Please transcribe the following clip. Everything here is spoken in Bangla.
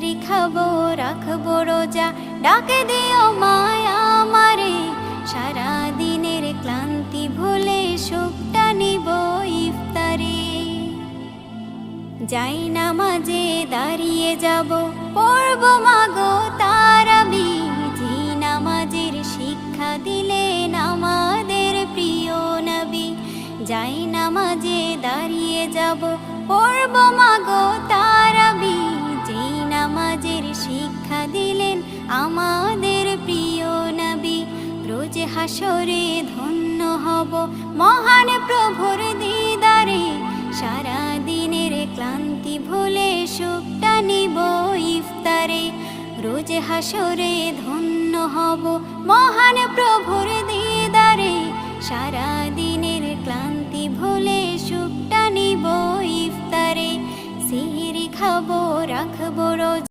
খাবো রাখবো রোজা, ডাকে দিও মায়া আমারে। সারা দিনের ক্লান্তি ভুলে সুখটা নিব ইফতারে। যাই নামাজে দাঁড়িয়ে যাব, পড়ব মাগো তারাবি। যে নামাজের শিক্ষা দিলেন আমাদের প্রিয় নবী। যাই নামাজে দাঁড়িয়ে যাব, পড়ব মাগো তারাবি। যে নামাজের শিক্ষা দিলেন আমাদের প্রিয় নবী। রোজ হাসরে ধন্য হব মহান প্রভুর দিদারে। সারা দিনের ক্লান্তি ভুলে সুখটা নিব ইফতারে। রোজ হাসরে ধন্য হব মহান প্রভুর দিদারে। সারা দিনের ক্লান্তি ভুলে সুখটা নিব ইফতারে। সিহরি খাবো রাখবো রোজা।